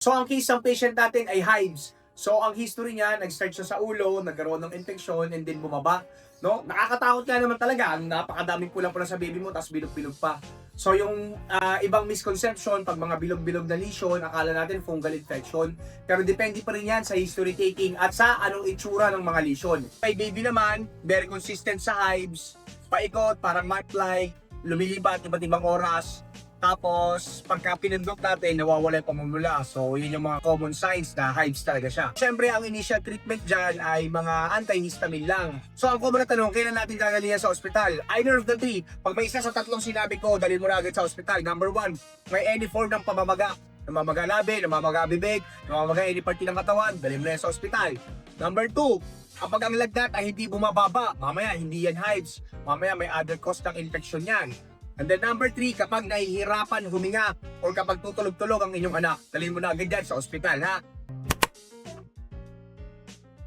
So ang case ng patient natin ay hives. So ang history niya, nag-start siya sa ulo, nagkaroon ng infection, and then bumaba. No? Nakakatakot nga naman talaga. Ang napakadaming pulang-pula sa baby mo, tapos bilog-bilog pa. So yung ibang misconception, pag mga bilog-bilog na lesion, akala natin fungal infection. Pero depende pa rin yan sa history taking at sa anong itsura ng mga lesion. May baby naman, very consistent sa hives, paikot, parang mat-like, lumilipat iba't ibang oras. Tapos, pagka pinindot natin, nawawala yung pamumula. So, yun yung mga common signs na hives talaga siya. Siyempre, ang initial treatment dyan ay mga antihistamine lang. So, ang common na tanong, kailan natin gagalingan sa ospital? Either of the three. Pag may isa sa tatlong sinabi ko, dalhin mo na agad sa ospital. Number 1, may any form ng pamamaga. Namamaga labi, namamaga bibig, namamaga any party ng katawan, dalhin mo na yan sa ospital. Number 2, kapag ang lagnat ay hindi bumababa, mamaya hindi yan hives. Mamaya may other cause ng infection yan. And then number 3, kapag nahihirapan huminga or kapag tutulog-tulog ang inyong anak, dalhin mo na agad yan sa ospital, ha?